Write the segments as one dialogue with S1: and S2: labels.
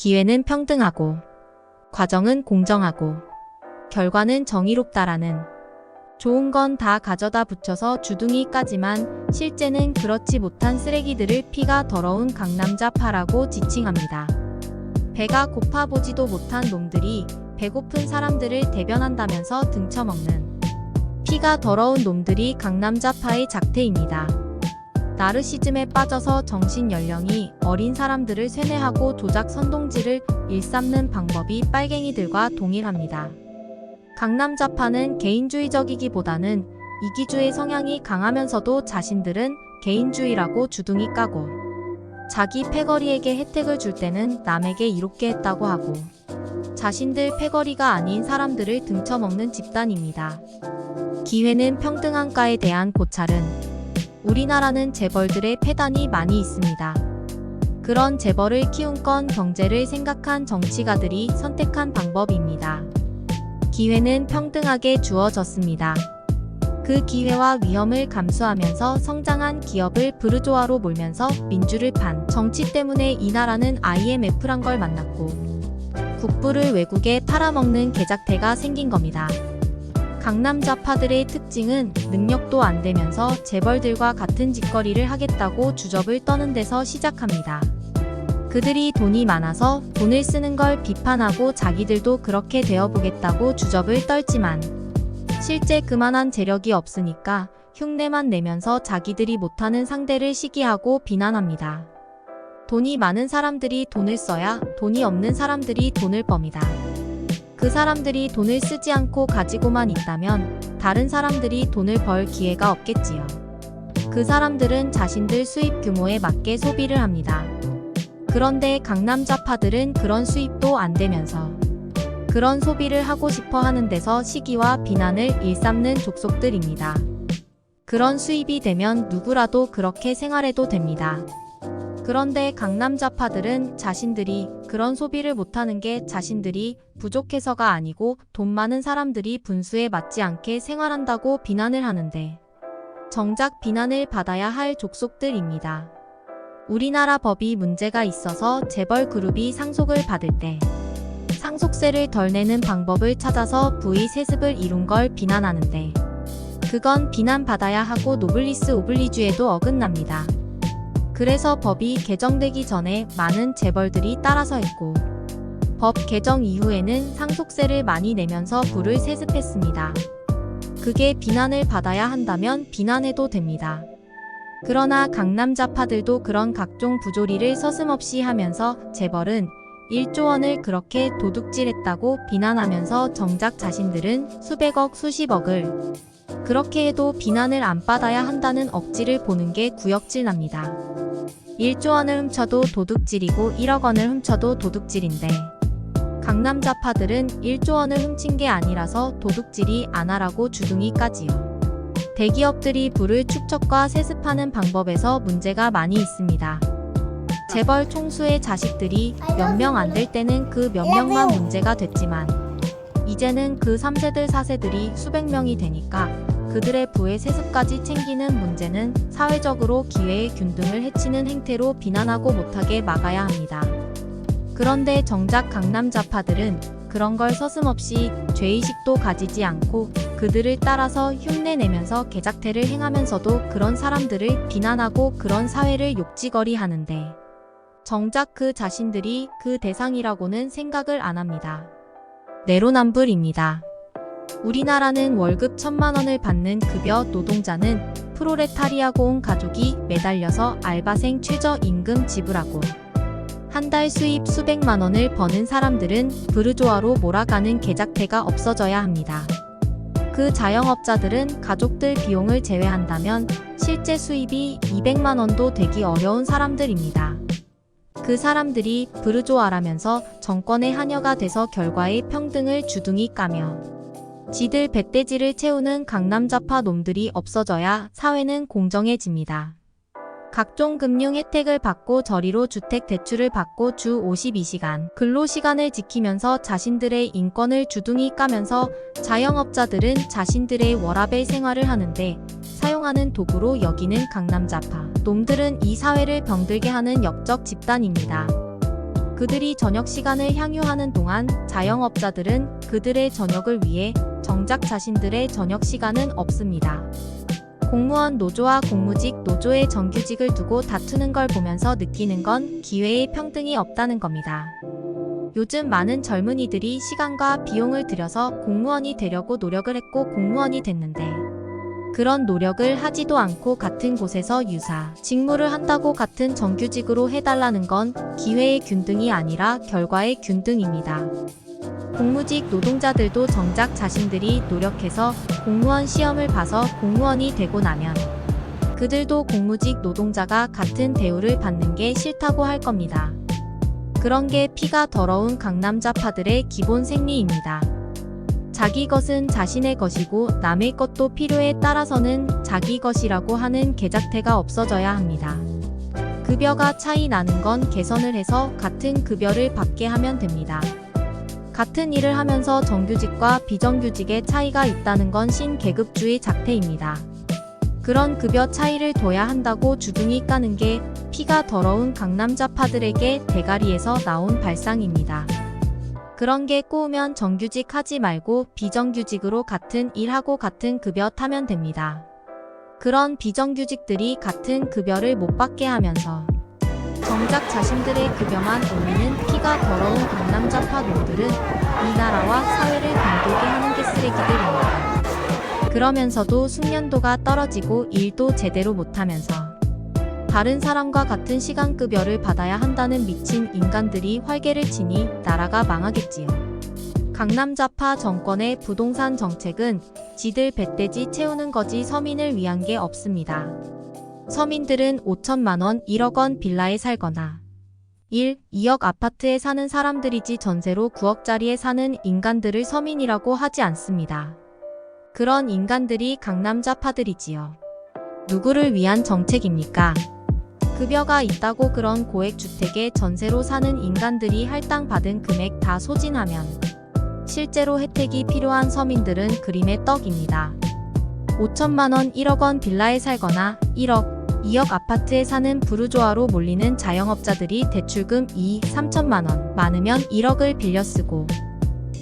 S1: 기회는 평등하고, 과정은 공정하고, 결과는 정의롭다라는 좋은 건 다 가져다 붙여서 주둥이 까지만 실제는 그렇지 못한 쓰레기들을 피가 더러운 강남자파라고 지칭합니다. 배가 고파 보지도 못한 놈들이 배고픈 사람들을 대변한다면서 등쳐먹는 피가 더러운 놈들이 강남자파의 작태입니다. 나르시즘에 빠져서 정신연령이 어린 사람들을 쇠뇌하고 조작 선동질을 일삼는 방법이 빨갱이들과 동일합니다. 강남자파는 개인주의적이기보다는 이기주의 성향이 강하면서도 자신들은 개인주의라고 주둥이 까고 자기 패거리에게 혜택을 줄 때는 남에게 이롭게 했다고 하고 자신들 패거리가 아닌 사람들을 등쳐먹는 집단입니다. 기회는 평등한가에 대한 고찰은 우리나라는 재벌들의 패단이 많이 있습니다. 그런 재벌을 키운 건 경제를 생각한 정치가들이 선택한 방법입니다. 기회는 평등하게 주어졌습니다. 그 기회와 위험을 감수하면서 성장한 기업을 부르조아로 몰면서 민주를 판 정치 때문에 이 나라는 IMF란 걸 만났고 국부를 외국에 팔아먹는 계작태가 생긴 겁니다. 강남좌파들의 특징은 능력도 안 되면서 재벌들과 같은 짓거리를 하겠다고 주접을 떠는 데서 시작합니다. 그들이 돈이 많아서 돈을 쓰는 걸 비판하고 자기들도 그렇게 되어보겠다고 주접을 떨지만 실제 그만한 재력이 없으니까 흉내만 내면서 자기들이 못하는 상대를 시기하고 비난합니다. 돈이 많은 사람들이 돈을 써야 돈이 없는 사람들이 돈을 멉니다. 그 사람들이 돈을 쓰지 않고 가지고만 있다면 다른 사람들이 돈을 벌 기회가 없겠지요. 그 사람들은 자신들 수입 규모에 맞게 소비를 합니다. 그런데 강남좌파들은 그런 수입도 안 되면서 그런 소비를 하고 싶어 하는 데서 시기와 비난을 일삼는 족속들입니다. 그런 수입이 되면 누구라도 그렇게 생활해도 됩니다. 그런데 강남좌파들은 자신들이 그런 소비를 못하는 게 자신들이 부족해서가 아니고 돈 많은 사람들이 분수에 맞지 않게 생활한다고 비난을 하는데 정작 비난을 받아야 할 족속들입니다. 우리나라 법이 문제가 있어서 재벌 그룹이 상속을 받을 때 상속세를 덜 내는 방법을 찾아서 부의 세습을 이룬 걸 비난하는데 그건 비난받아야 하고 노블리스 오블리주에도 어긋납니다. 그래서 법이 개정되기 전에 많은 재벌들이 따라서 했고 법 개정 이후에는 상속세를 많이 내면서 부를 세습했습니다. 그게 비난을 받아야 한다면 비난해도 됩니다. 그러나 강남좌파들도 그런 각종 부조리를 서슴없이 하면서 재벌은 1조 원을 그렇게 도둑질했다고 비난하면서 정작 자신들은 수백억 수십억을 그렇게 해도 비난을 안 받아야 한다는 억지를 보는 게 구역질납니다. 1조 원을 훔쳐도 도둑질이고 1억 원을 훔쳐도 도둑질인데 강남좌파들은 1조 원을 훔친 게 아니라서 도둑질이 안 하라고 주둥이 까지요. 대기업들이 부를 축적과 세습하는 방법에서 문제가 많이 있습니다. 재벌 총수의 자식들이 몇 명 안 될 때는 그 몇 명만 문제가 됐지만 이제는 그 3세들 4세들이 수백 명이 되니까 그들의 부의 세습까지 챙기는 문제는 사회적으로 기회의 균등을 해치는 행태로 비난하고 못하게 막아야 합니다. 그런데 정작 강남좌파들은 그런 걸 서슴없이 죄의식도 가지지 않고 그들을 따라서 흉내내면서 계작태를 행하면서도 그런 사람들을 비난하고 그런 사회를 욕지거리 하는데 정작 그 자신들이 그 대상이라고는 생각을 안 합니다. 내로남불입니다. 우리나라는 월급 1,000만 원을 받는 급여 노동자는 프로레타리아고 온 가족이 매달려서 알바생 최저임금 지불하고 한 달 수입 수백만 원을 버는 사람들은 부르조아로 몰아가는 계작태가 없어져야 합니다. 그 자영업자들은 가족들 비용을 제외한다면 실제 수입이 200만 원도 되기 어려운 사람들입니다. 그 사람들이 부르조아라면서 정권의 하녀가 돼서 결과의 평등을 주둥이 까며 지들 배떼지를 채우는 강남좌파 놈들이 없어져야 사회는 공정해집니다. 각종 금융 혜택을 받고 저리로 주택 대출을 받고 주 52시간 근로시간을 지키면서 자신들의 인권을 주둥이 까면서 자영업자들은 자신들의 워라밸 생활을 하는데 사용하는 도구로 여기는 강남좌파 놈들은 이 사회를 병들게 하는 역적 집단입니다. 그들이 저녁 시간을 향유하는 동안 자영업자들은 그들의 저녁을 위해 정작 자신들의 저녁 시간은 없습니다. 공무원 노조와 공무직 노조의 정규직을 두고 다투는 걸 보면서 느끼는 건 기회의 평등이 없다는 겁니다. 요즘 많은 젊은이들이 시간과 비용을 들여서 공무원이 되려고 노력을 했고 공무원이 됐는데 그런 노력을 하지도 않고 같은 곳에서 유사 직무를 한다고 같은 정규직으로 해달라는 건 기회의 균등이 아니라 결과의 균등입니다. 공무직 노동자들도 정작 자신들이 노력해서 공무원 시험을 봐서 공무원이 되고 나면 그들도 공무직 노동자가 같은 대우를 받는 게 싫다고 할 겁니다. 그런 게 피가 더러운 강남좌파들의 기본 생리입니다. 자기 것은 자신의 것이고 남의 것도 필요에 따라서는 자기 것이라고 하는 개작태가 없어져야 합니다. 급여가 차이 나는 건 개선을 해서 같은 급여를 받게 하면 됩니다. 같은 일을 하면서 정규직과 비정규직의 차이가 있다는 건 신계급주의 작태입니다. 그런 급여 차이를 둬야 한다고 주둥이 까는 게 피가 더러운 강남좌파들에게 대가리에서 나온 발상입니다. 그런 게 꼬우면 정규직 하지 말고 비정규직으로 같은 일하고 같은 급여 타면 됩니다. 그런 비정규직들이 같은 급여를 못 받게 하면서 정작 자신들의 급여만 올리는 피가 더러운 강남좌파 놈들은 이 나라와 사회를 병들게 하는 게 쓰레기들입니다. 그러면서도 숙련도가 떨어지고 일도 제대로 못하면서 다른 사람과 같은 시간급여를 받아야 한다는 미친 인간들이 활개를 치니 나라가 망하겠지요. 강남좌파 정권의 부동산 정책은 지들 뱃돼지 채우는 거지 서민을 위한 게 없습니다. 서민들은 5천만 원, 1억 원 빌라에 살거나 1, 2억 아파트에 사는 사람들이지 전세로 9억짜리에 사는 인간들을 서민이라고 하지 않습니다. 그런 인간들이 강남좌파들이지요. 누구를 위한 정책입니까? 급여가 있다고 그런 고액주택에 전세로 사는 인간들이 할당받은 금액 다 소진하면 실제로 혜택이 필요한 서민들은 그림의 떡입니다. 5천만 원, 1억 원 빌라에 살거나 1억, 2억 아파트에 사는 부르주아로 몰리는 자영업자들이 대출금 2, 3천만 원, 많으면 1억을 빌려 쓰고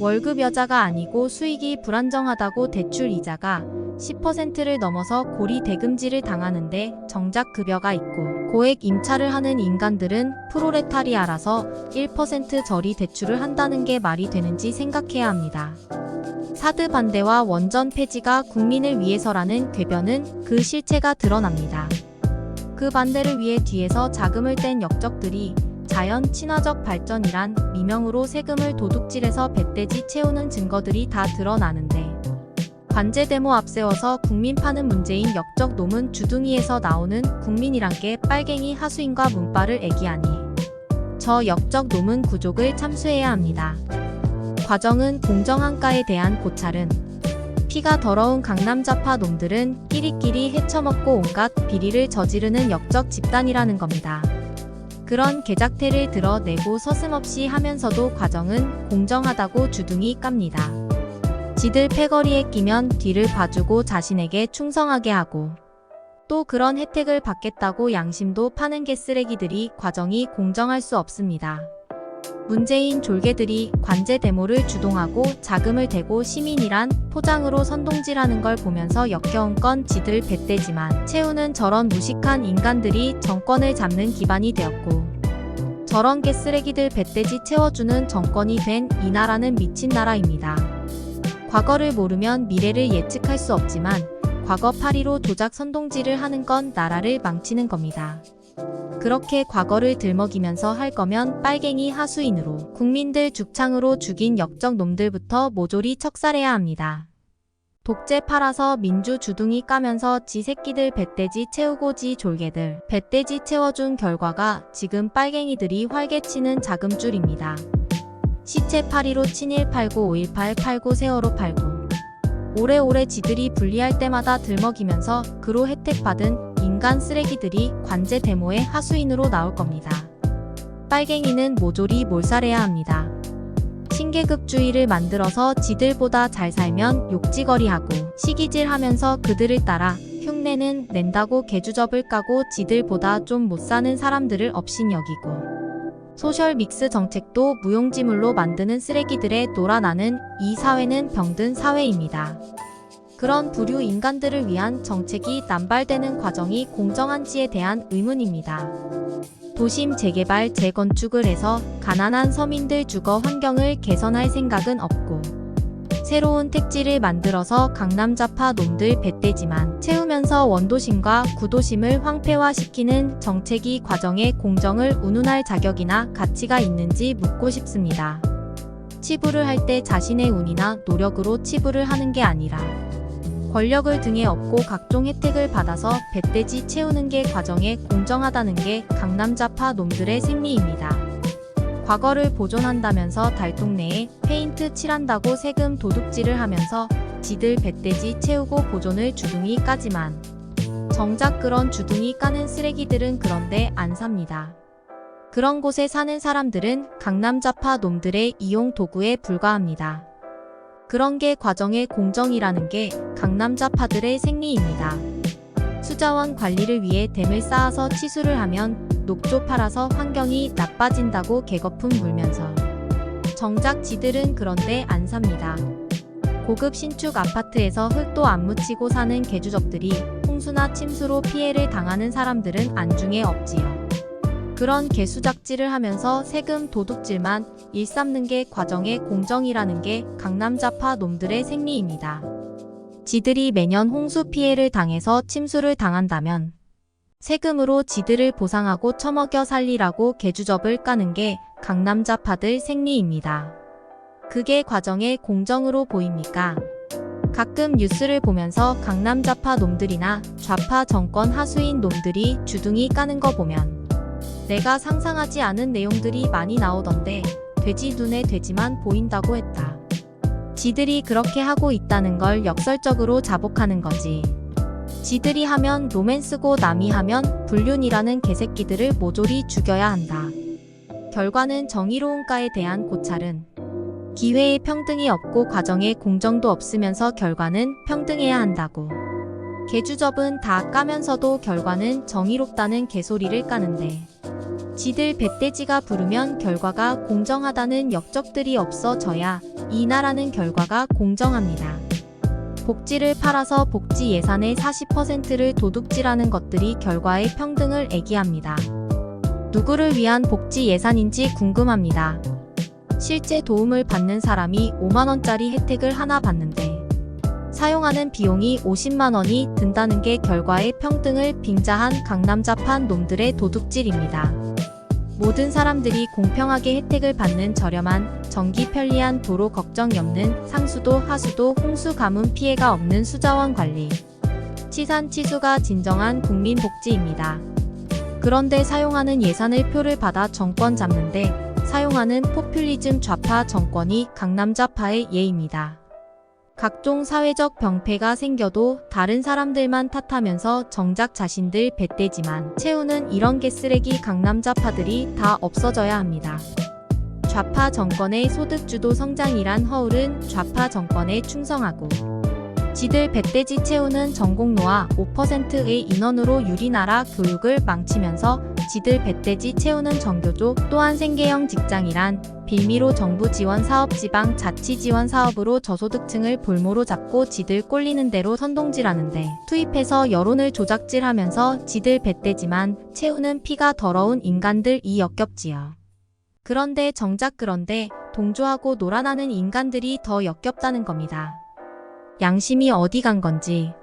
S1: 월급 여자가 아니고 수익이 불안정하다고 대출 이자가 10%를 넘어서 고리 대금질을 당하는데 정작 급여가 있고 고액 임차를 하는 인간들은 프로레타리아라서 1% 저리 대출을 한다는 게 말이 되는지 생각해야 합니다. 사드 반대와 원전 폐지가 국민을 위해서라는 궤변은 그 실체가 드러납니다. 그 반대를 위해 뒤에서 자금을 뗀 역적들이 자연 친화적 발전이란 미명으로 세금을 도둑질해서 뱃돼지 채우는 증거들이 다 드러나는데 관제 데모 앞세워서 국민 파는 문재인 역적 놈은 주둥이에서 나오는 국민이란 게 빨갱이 하수인과 문빨을 애기하니 저 역적 놈은 구족을 참수해야 합니다. 과정은 공정한가에 대한 고찰은 피가 더러운 강남좌파 놈들은 끼리끼리 헤쳐먹고 온갖 비리를 저지르는 역적 집단이라는 겁니다. 그런 개작태를 드러내고 서슴없이 하면서도 과정은 공정하다고 주둥이 깝니다. 지들 패거리에 끼면 뒤를 봐주고 자신에게 충성하게 하고 또 그런 혜택을 받겠다고 양심도 파는 개쓰레기들이 과정이 공정할 수 없습니다. 문재인 졸개들이 관제 데모를 주동하고 자금을 대고 시민이란 포장으로 선동질하는 걸 보면서 역겨운 건 지들 뱃대지만 채우는 저런 무식한 인간들이 정권을 잡는 기반이 되었고 저런 개쓰레기들 뱃돼지 채워주는 정권이 된 이 나라는 미친 나라입니다. 과거를 모르면 미래를 예측할 수 없지만 과거 파리로 도작 선동질을 하는 건 나라를 망치는 겁니다. 그렇게 과거를 들먹이면서 할 거면 빨갱이 하수인으로 국민들 죽창으로 죽인 역적 놈들부터 모조리 척살해야 합니다. 독재 팔아서 민주 주둥이 까면서 지 새끼들 뱃돼지 채우고 지 졸개들 뱃돼지 채워준 결과가 지금 빨갱이들이 활개치는 자금줄입니다. 시체 파리로 친일 팔고 5.18 팔고 세월호 팔고 오래오래 지들이 분리할 때마다 들먹이면서 그로 혜택 받은 인간 쓰레기들이 관제 데모의 하수인으로 나올 겁니다. 빨갱이는 모조리 몰살해야 합니다. 신계급주의를 만들어서 지들보다 잘 살면 욕지거리하고 시기질하면서 그들을 따라 흉내는 낸다고 개주접을 까고 지들보다 좀 못사는 사람들을 업신여기고 소셜 믹스 정책도 무용지물로 만드는 쓰레기들에 놀아나는 이 사회는 병든 사회입니다. 그런 부류 인간들을 위한 정책이 남발되는 과정이 공정한지에 대한 의문입니다. 도심 재개발, 재건축을 해서 가난한 서민들 주거 환경을 개선할 생각은 없고 새로운 택지를 만들어서 강남좌파 놈들 배떼지만 채우면서 원도심과 구도심을 황폐화시키는 정책이 과정의 공정을 운운할 자격이나 가치가 있는지 묻고 싶습니다. 치부를 할 때 자신의 운이나 노력으로 치부를 하는 게 아니라 권력을 등에 업고 각종 혜택을 받아서 배떼지 채우는 게 과정에 공정하다는 게 강남좌파 놈들의 생리입니다. 과거를 보존한다면서 달동네에 페인트 칠한다고 세금 도둑질을 하면서 지들 배떼지 채우고 보존을 주둥이 까지만 정작 그런 주둥이 까는 쓰레기들은 그런데 안 삽니다. 그런 곳에 사는 사람들은 강남좌파 놈들의 이용 도구에 불과합니다. 그런 게 과정의 공정이라는 게 강남좌파들의 생리입니다. 수자원 관리를 위해 댐을 쌓아서 치수를 하면 녹조 팔아서 환경이 나빠진다고 개거품 물면서 정작 지들은 그런데 안 삽니다. 고급 신축 아파트에서 흙도 안 묻히고 사는 개주적들이 홍수나 침수로 피해를 당하는 사람들은 안중에 없지요. 그런 개수작질을 하면서 세금 도둑질만 일삼는 게 과정의 공정이라는 게 강남좌파 놈들의 생리입니다. 지들이 매년 홍수 피해를 당해서 침수를 당한다면 세금으로 지들을 보상하고 처먹여 살리라고 개주접을 까는 게 강남좌파들 생리입니다. 그게 과정의 공정으로 보입니까? 가끔 뉴스를 보면서 강남좌파 놈들이나 좌파 정권 하수인 놈들이 주둥이 까는 거 보면 내가 상상하지 않은 내용들이 많이 나오던데 돼지 눈에 돼지만 보인다고 했다. 지들이 그렇게 하고 있다는 걸 역설적으로 자복하는 거지. 지들이 하면 로맨스고 남이 하면 불륜이라는 개새끼들을 모조리 죽여야 한다. 결과는 정의로운가에 대한 고찰은 기회의 평등이 없고 과정의 공정도 없으면서 결과는 평등해야 한다고. 개주접은 다 까면서도 결과는 정의롭다는 개소리를 까는데 지들 배떼지가 부르면 결과가 공정하다는 역적들이 없어져야 이 나라는 결과가 공정합니다. 복지를 팔아서 복지 예산의 40%를 도둑질하는 것들이 결과의 평등을 애기합니다. 누구를 위한 복지 예산인지 궁금합니다. 실제 도움을 받는 사람이 5만원짜리 혜택을 하나 받는데 사용하는 비용이 50만원이 든다는 게 결과의 평등을 빙자한 강남좌파 놈들의 도둑질입니다. 모든 사람들이 공평하게 혜택을 받는 저렴한, 전기 편리한 도로 걱정이 없는 상수도, 하수도, 홍수 가뭄 피해가 없는 수자원 관리. 치산치수가 진정한 국민복지입니다. 그런데 사용하는 예산을 표를 받아 정권 잡는데 사용하는 포퓰리즘 좌파 정권이 강남좌파의 예입니다. 각종 사회적 병폐가 생겨도 다른 사람들만 탓하면서 정작 자신들 배떼지만 채우는 이런 개쓰레기 강남좌파들이 다 없어져야 합니다. 좌파 정권의 소득주도 성장이란 허울은 좌파 정권에 충성하고 지들 배떼지 채우는 전공노화 5%의 인원으로 유리나라 교육을 망치면서 지들 배떼지 채우는 정교조 또한 생계형 직장이란 빌미로 정부 지원 사업 지방 자치 지원 사업으로 저소득층을 볼모로 잡고 지들 꼴리는 대로 선동질하는데 투입해서 여론을 조작질하면서 지들 배떼지만 채우는 피가 더러운 인간들이 역겹지요. 그런데 정작 그런데 동조하고 놀아나는 인간들이 더 역겹다는 겁니다. 양심이 어디 간 건지.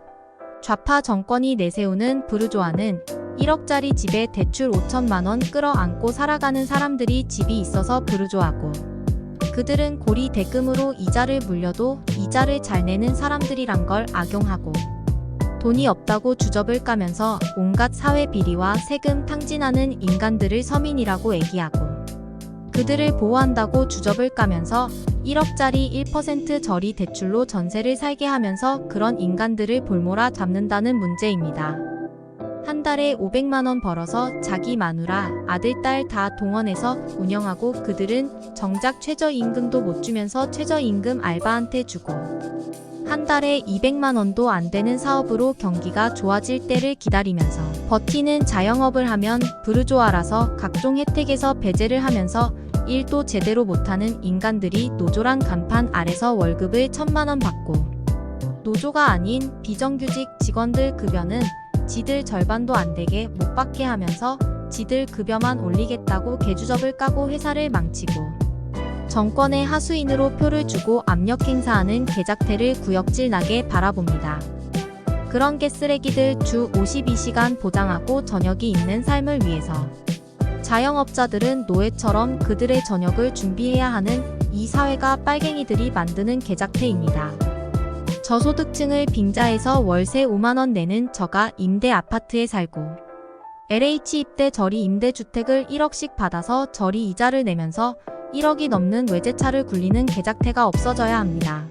S1: 좌파 정권이 내세우는 부르조아는 1억짜리 집에 대출 5천만원 끌어안고 살아가는 사람들이 집이 있어서 부르조아고 그들은 고리 대금으로 이자를 물려도 이자를 잘 내는 사람들이란 걸 악용하고 돈이 없다고 주접을 까면서 온갖 사회 비리와 세금 탕진하는 인간들을 서민이라고 애기하고 그들을 보호한다고 주접을 까면서 1억짜리 1% 저리 대출로 전세를 살게 하면서 그런 인간들을 볼모라 잡는다는 문제입니다. 한 달에 500만원 벌어서 자기 마누라, 아들, 딸 다 동원해서 운영하고 그들은 정작 최저임금도 못 주면서 최저임금 알바한테 주고 한 달에 200만 원도 안 되는 사업으로 경기가 좋아질 때를 기다리면서 버티는 자영업을 하면 부르주아라서 각종 혜택에서 배제를 하면서 일도 제대로 못하는 인간들이 노조란 간판 아래서 월급을 1,000만 원 받고 노조가 아닌 비정규직 직원들 급여는 지들 절반도 안 되게 못 받게 하면서 지들 급여만 올리겠다고 개주접을 까고 회사를 망치고 정권의 하수인으로 표를 주고 압력 행사하는 개작태를 구역질 나게 바라봅니다. 그런 개쓰레기들 주 52시간 보장하고 저녁이 있는 삶을 위해서 자영업자들은 노예처럼 그들의 저녁을 준비해야 하는 이 사회가 빨갱이들이 만드는 개작태입니다. 저소득층을 빙자해서 월세 5만 원 내는 저가 임대 아파트에 살고 LH 입대 저리 임대주택을 1억씩 받아서 저리 이자를 내면서 1억이 넘는 외제차를 굴리는 개작태가 없어져야 합니다.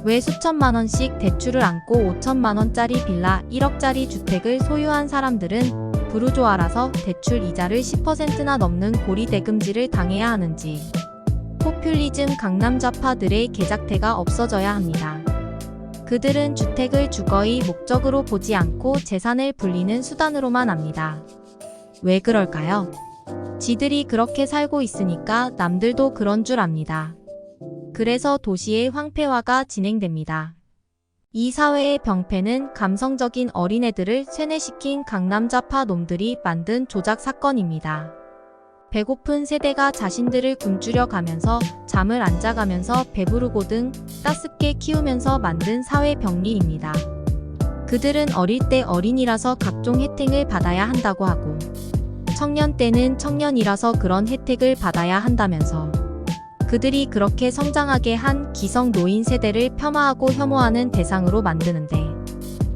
S1: 왜 수천만 원씩 대출을 안고 5천만 원짜리 빌라 1억짜리 주택을 소유한 사람들은 부르주아라서 대출 이자를 10%나 넘는 고리대금질을 당해야 하는지 포퓰리즘 강남 좌파들의 개작태가 없어져야 합니다. 그들은 주택을 주거의 목적으로 보지 않고 재산을 불리는 수단으로만 합니다. 왜 그럴까요? 지들이 그렇게 살고 있으니까 남들도 그런 줄 압니다. 그래서 도시의 황폐화가 진행됩니다. 이 사회의 병폐는 감성적인 어린애들을 세뇌시킨 강남 좌파 놈들이 만든 조작 사건입니다. 배고픈 세대가 자신들을 굶주려 가면서 잠을 안 자가면서 배부르고 등 따숩게 키우면서 만든 사회 병리입니다. 그들은 어릴 때 어린이라서 각종 혜택을 받아야 한다고 하고 청년 때는 청년이라서 그런 혜택을 받아야 한다면서 그들이 그렇게 성장하게 한 기성 노인 세대를 폄하하고 혐오하는 대상으로 만드는데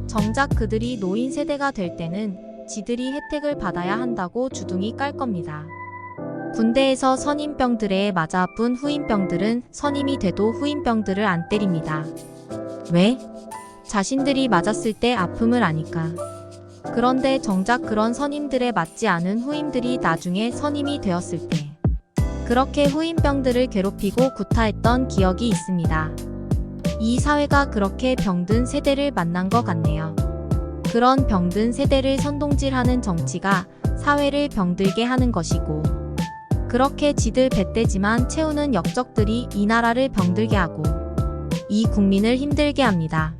S1: 정작 그들이 노인 세대가 될 때는 지들이 혜택을 받아야 한다고 주둥이 깔 겁니다. 군대에서 선임병들에 맞아 아픈 후임병들은 선임이 돼도 후임병들을 안 때립니다. 왜? 자신들이 맞았을 때 아픔을 아니까. 그런데 정작 그런 선임들에 맞지 않은 후임들이 나중에 선임이 되었을 때 그렇게 후임병들을 괴롭히고 구타했던 기억이 있습니다. 이 사회가 그렇게 병든 세대를 만난 것 같네요. 그런 병든 세대를 선동질하는 정치가 사회를 병들게 하는 것이고 그렇게 지들 배떼지만 채우는 역적들이 이 나라를 병들게 하고 이 국민을 힘들게 합니다.